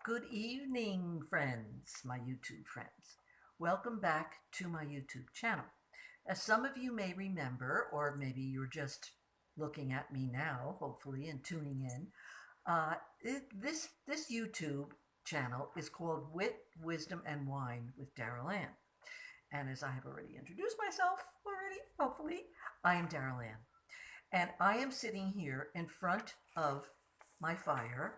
Good evening, friends, my YouTube friends. Welcome back to my YouTube channel. As some of you may remember, or maybe you're just looking at me now, hopefully, and tuning in, this YouTube channel is called Wit, Wisdom, and Wine with Daryl Ann. And as I have already introduced myself hopefully, I am Daryl Ann. And I am sitting here in front of my fire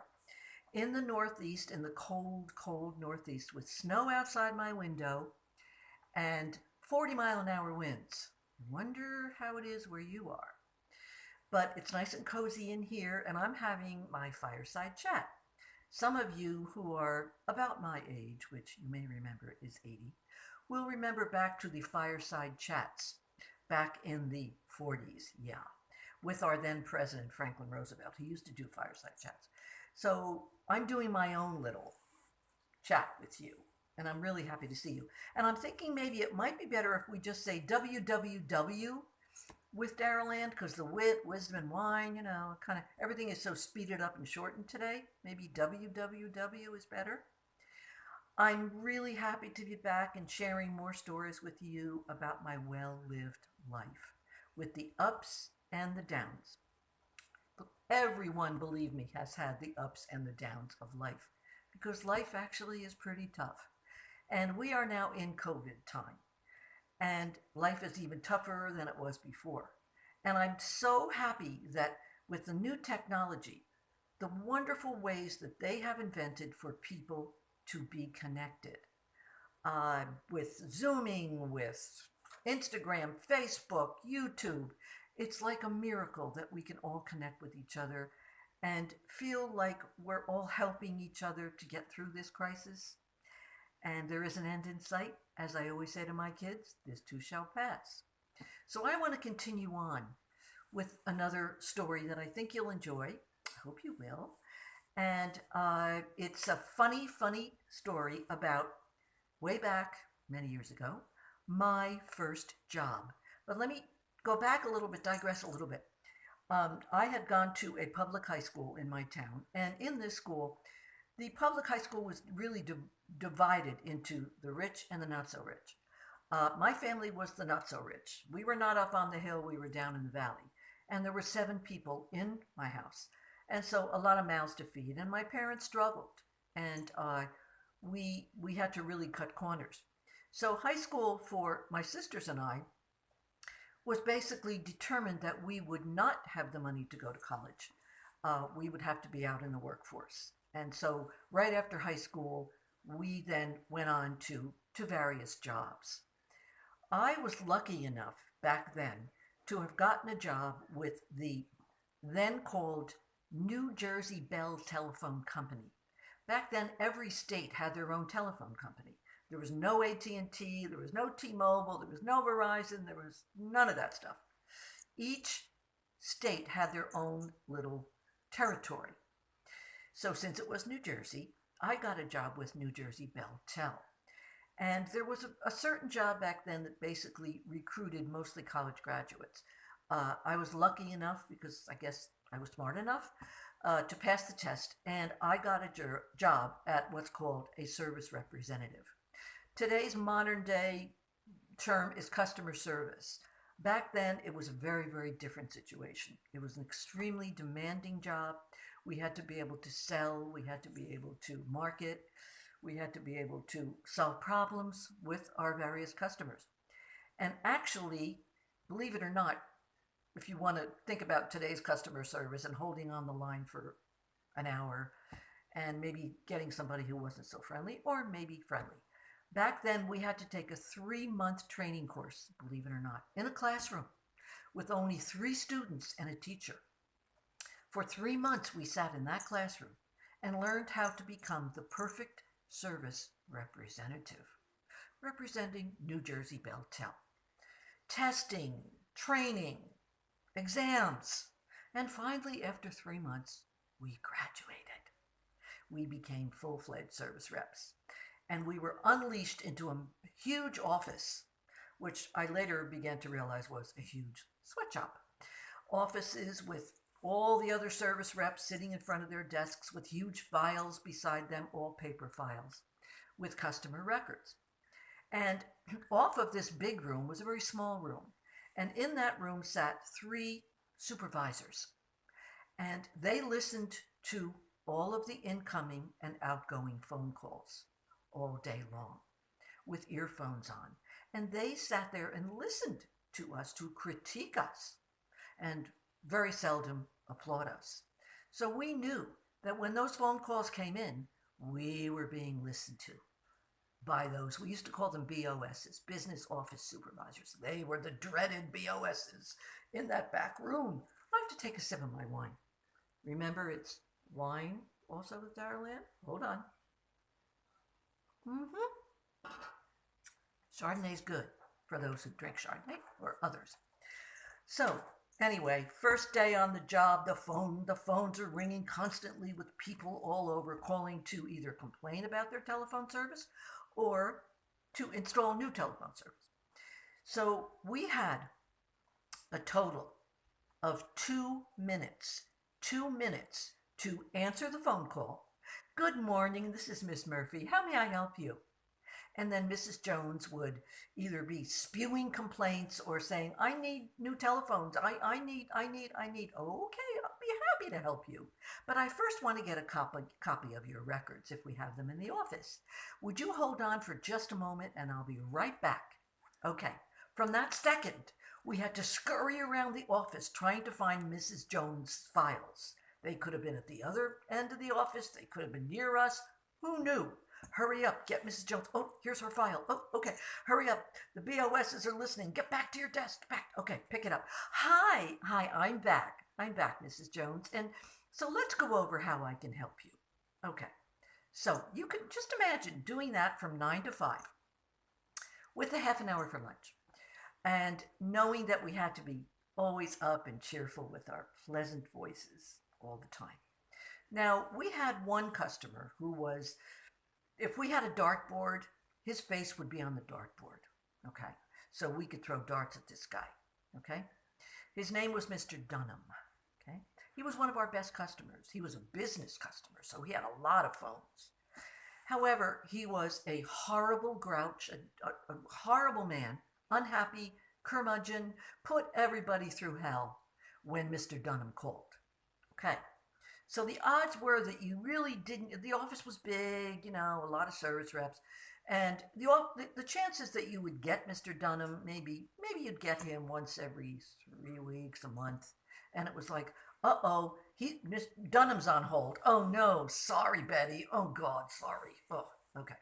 in the Northeast, in the cold, cold Northeast, with snow outside my window and 40-mile-an-hour winds. Wonder how it is where you are. But it's nice and cozy in here, and I'm having my fireside chat. Some of you who are about my age, which you may remember is 80, will remember back to the fireside chats back in the 40s, yeah, with our then President Franklin Roosevelt. He used to do fireside chats. So I'm doing my own little chat with you, and I'm really happy to see you. And I'm thinking maybe it might be better if we just say WWW with Daryl Ann, because the wit, wisdom, and wine, kind of everything is so speeded up and shortened today. Maybe WWW is better. I'm really happy to be back and sharing more stories with you about my well-lived life, with the ups and the downs. Everyone, believe me, has had the ups and the downs of life, because life actually is pretty tough. And we are now in COVID time, and life is even tougher than it was before. And I'm so happy that with the new technology, the wonderful ways that they have invented for people to be connected, with Zooming, with Instagram, Facebook, YouTube. It's like a miracle that we can all connect with each other and feel like we're all helping each other to get through this crisis. And there is an end in sight. As I always say to my kids, this too shall pass. So I want to continue on with another story that I think you'll enjoy. I hope you will. And it's a funny, funny story about way back many years ago, my first job. But let me go back a little bit, digress a little bit. I had gone to a public high school in my town, and in this school, the public high school was really divided into the rich and the not so rich. My family was the not so rich. We were not up on the hill, we were down in the valley. And there were 7 people in my house. And so a lot of mouths to feed. And my parents struggled. And we had to really cut corners. So high school for my sisters and I was basically determined that we would not have the money to go to college. We would have to be out in the workforce. And so right after high school, we then went on to various jobs. I was lucky enough back then to have gotten a job with the then called New Jersey Bell Telephone Company. Back then, every state had their own telephone company. There was no AT&T, there was no T-Mobile, there was no Verizon, there was none of that stuff. Each state had their own little territory. So since it was New Jersey, I got a job with New Jersey Bell Tel. And there was a certain job back then that basically recruited mostly college graduates. I was lucky enough, because I guess I was smart enough, to pass the test, and I got a job at what's called a service representative. Today's modern day term is customer service. Back then, it was a very, very different situation. It was an extremely demanding job. We had to be able to sell, we had to be able to market, we had to be able to solve problems with our various customers. And actually, believe it or not, if you want to think about today's customer service and holding on the line for an hour and maybe getting somebody who wasn't so friendly or maybe friendly. Back then, we had to take a 3-month training course, believe it or not, in a classroom with only 3 students and a teacher. For 3 months, we sat in that classroom and learned how to become the perfect service representative, representing New Jersey Bell Tel. Testing, training, exams, and finally, after 3 months, we graduated. We became full-fledged service reps, and we were unleashed into a huge office, which I later began to realize was a huge sweatshop. Offices with all the other service reps sitting in front of their desks with huge files beside them, all paper files with customer records. And off of this big room was a very small room. And in that room sat 3 supervisors. And they listened to all of the incoming and outgoing phone calls all day long with earphones on. And they sat there and listened to us, to critique us, and very seldom applaud us. So we knew that when those phone calls came in, we were being listened to by those, we used to call them BOSs, business office supervisors. They were the dreaded BOSs in that back room. I have to take a sip of my wine. Remember, it's wine also with Darylyn? Hold on. Chardonnay's good for those who drink Chardonnay or others. So anyway, first day on the job, the phones are ringing constantly with people all over calling to either complain about their telephone service or to install new telephone service. So we had a total of 2 minutes to answer the phone call. Good morning, this is Miss Murphy. How may I help you? And then Mrs. Jones would either be spewing complaints or saying, I need new telephones. I need. Okay, I'll be happy to help you. But I first want to get a copy of your records if we have them in the office. Would you hold on for just a moment and I'll be right back? Okay. From that second, we had to scurry around the office trying to find Mrs. Jones' files. They could have been at the other end of the office. They could have been near us. Who knew? Hurry up, get Mrs. Jones. Oh, here's her file. Oh, okay. Hurry up. The BOSs are listening. Get back to your desk. Back. Okay, pick it up. Hi, I'm back. Mrs. Jones. And so let's go over how I can help you. Okay. So you can just imagine doing that from 9 to 5 with a half an hour for lunch. And knowing that we had to be always up and cheerful with our pleasant voices all the time. Now, we had one customer who was, if we had a dartboard, his face would be on the dartboard, okay? So we could throw darts at this guy, okay? His name was Mr. Dunham, okay? He was one of our best customers. He was a business customer, so he had a lot of phones. However, he was a horrible grouch, a horrible man, unhappy, curmudgeon, put everybody through hell when Mr. Dunham called, okay? So the odds were that you really didn't, the office was big, you know, a lot of service reps, and the chances that you would get Mr. Dunham, maybe you'd get him once every 3 weeks, a month, and it was like, Miss Dunham's on hold. Oh no, sorry, Betty. Oh God, sorry. Oh, okay.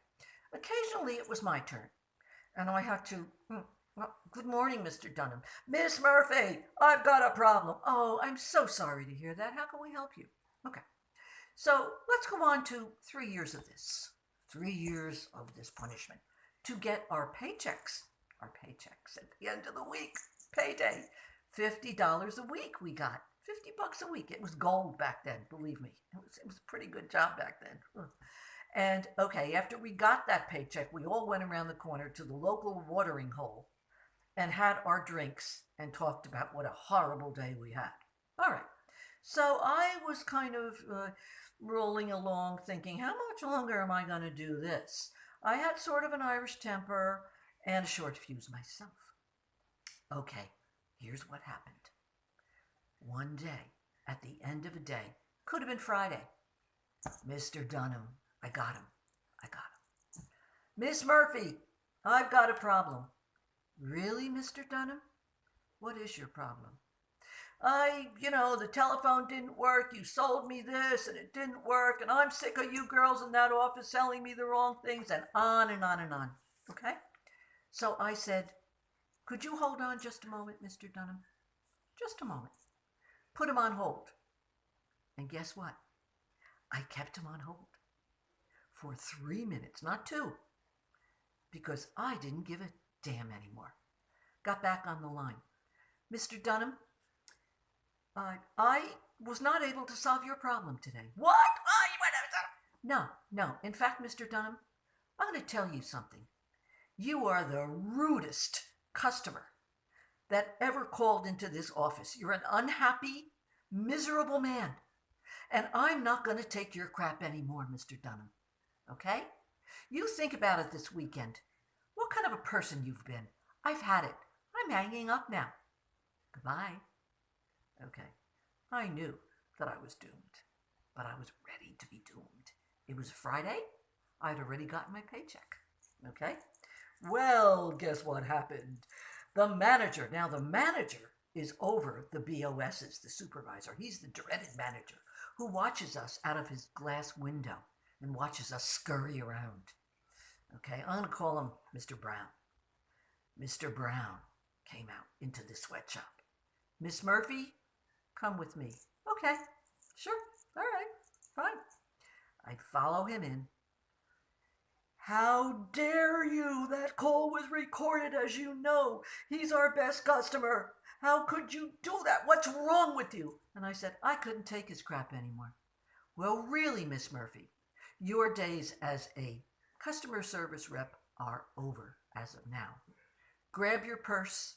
Occasionally it was my turn, and I had to, good morning, Mr. Dunham. Miss Murphy, I've got a problem. Oh, I'm so sorry to hear that. How can we help you? Okay, so let's go on to 3 years of this. 3 years of this punishment to get our paychecks at the end of the week, payday, $50 a week we got, $50 a week. It was gold back then, believe me. It was a pretty good job back then. And okay, after we got that paycheck, we all went around the corner to the local watering hole and had our drinks and talked about what a horrible day we had. All right. So I was kind of rolling along thinking, how much longer am I going to do this? I had sort of an Irish temper and a short fuse myself. Okay, here's what happened. One day, at the end of a day, could have been Friday, Mr. Dunham, I got him. Miss Murphy, I've got a problem. Really, Mr. Dunham? What is your problem? The telephone didn't work. You sold me this and it didn't work. And I'm sick of you girls in that office selling me the wrong things, and on and on and on. Okay? So I said, could you hold on just a moment, Mr. Dunham? Just a moment. Put him on hold. And guess what? I kept him on hold for 3 minutes, not 2, because I didn't give a damn anymore. Got back on the line. Mr. Dunham, I was not able to solve your problem today. What? No. In fact, Mr. Dunham, I'm going to tell you something. You are the rudest customer that ever called into this office. You're an unhappy, miserable man. And I'm not going to take your crap anymore, Mr. Dunham. Okay? You think about it this weekend. What kind of a person you've been. I've had it. I'm hanging up now. Goodbye. Okay. I knew that I was doomed, but I was ready to be doomed. It was Friday. I'd already gotten my paycheck. Okay? Well, guess what happened? The manager is over the BOSs, the supervisor. He's the dreaded manager who watches us out of his glass window and watches us scurry around. Okay, I'm going to call him Mr. Brown. Mr. Brown came out into the sweatshop. Miss Murphy, come with me. Okay, sure, all right, fine. I follow him in. How dare you? That call was recorded, as you know. He's our best customer. How could you do that? What's wrong with you? And I said, I couldn't take his crap anymore. Well, really, Miss Murphy, your days as a customer service rep are over as of now. Grab your purse.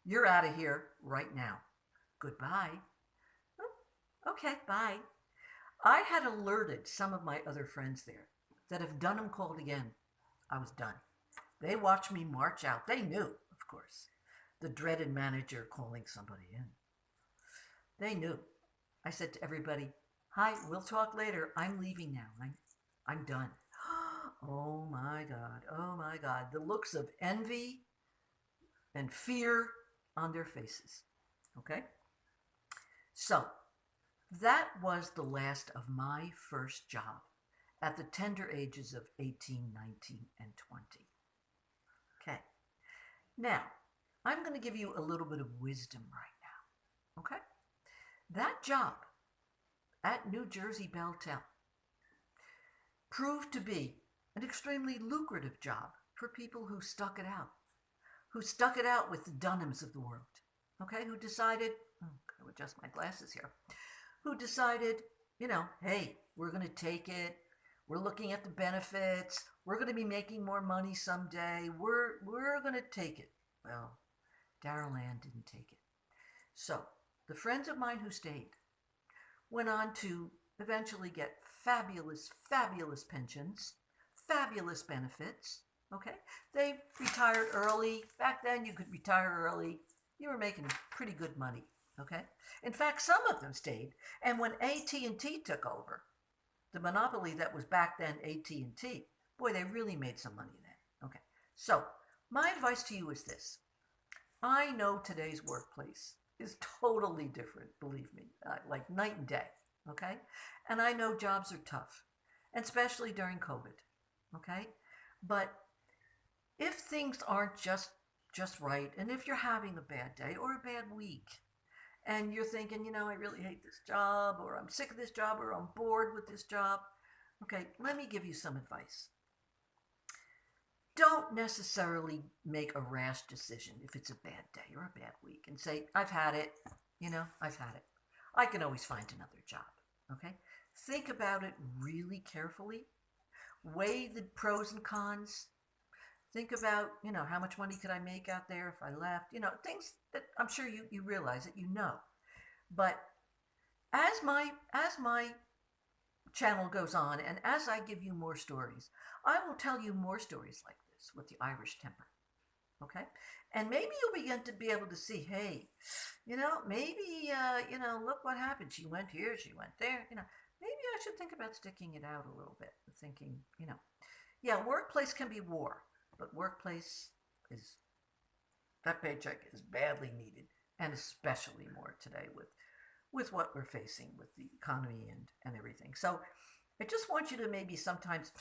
You're out of here right now. Goodbye. Oh, okay, bye. I had alerted some of my other friends there that if Dunham called again, I was done. They watched me march out. They knew, of course, the dreaded manager calling somebody in. They knew. I said to everybody, hi, we'll talk later. I'm leaving now. I'm done. Oh my God. The looks of envy and fear on their faces. Okay? So, that was the last of my first job at the tender ages of 18, 19, and 20. Okay. Now, I'm going to give you a little bit of wisdom right now. Okay? That job at New Jersey Belltel proved to be an extremely lucrative job for people who stuck it out with the Dunhams of the world, okay, who decided, I'm going to adjust my glasses here, who decided, hey, we're going to take it, we're looking at the benefits, we're going to be making more money someday, we're going to take it. Well, Darrell Ann didn't take it. So, the friends of mine who stayed went on to eventually get fabulous, fabulous pensions, fabulous benefits, okay? They retired early. Back then, you could retire early. You were making pretty good money, okay? In fact, some of them stayed. And when AT&T took over, the monopoly that was back then AT&T, boy, they really made some money then, okay? So my advice to you is this. I know today's workplace is totally different, believe me, like night and day, okay? And I know jobs are tough, and especially during COVID, okay? But if things aren't just right, and if you're having a bad day or a bad week, and you're thinking, I really hate this job, or I'm sick of this job, or I'm bored with this job, okay, let me give you some advice. Don't necessarily make a rash decision if it's a bad day or a bad week and say, I've had it, I've had it. I can always find another job, okay? Think about it really carefully. Weigh the pros and cons. Think about, how much money could I make out there if I left? Things that I'm sure you realize that you know. But as my channel goes on and as I give you more stories, I will tell you more stories like this with the Irish temper. Okay? And maybe you'll begin to be able to see, hey, maybe, look what happened. She went here, she went there, maybe I should think about sticking it out a little bit. Thinking, yeah, workplace can be war, but workplace that paycheck is badly needed, and especially more today with what we're facing with the economy and everything. So I just want you to maybe sometimes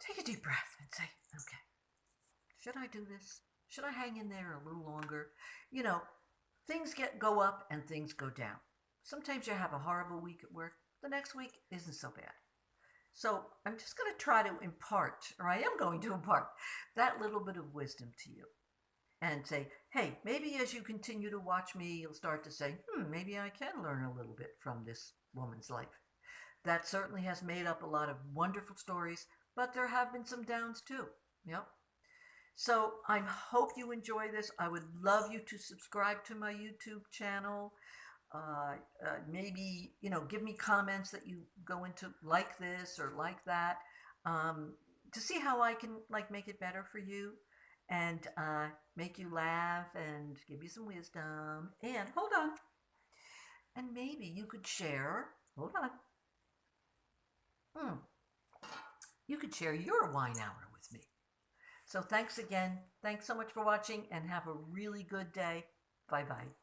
take a deep breath and say, okay, should I do this? Should I hang in there a little longer? Things go up and things go down. Sometimes you have a horrible week at work. The next week isn't so bad. So I'm just going to try to impart, or I am going to impart, that little bit of wisdom to you. And say, hey, maybe as you continue to watch me, you'll start to say, maybe I can learn a little bit from this woman's life. That certainly has made up a lot of wonderful stories, but there have been some downs too. Yep. So I hope you enjoy this. I would love you to subscribe to my YouTube channel. Maybe, give me comments that you go into like this or like that, um, to see how I can like make it better for you and make you laugh and give you some wisdom. And hold on, and maybe you could share. Hold on. Hmm, you could share your wine hour with me. So thanks again. Thanks so much for watching and have a really good day. Bye bye.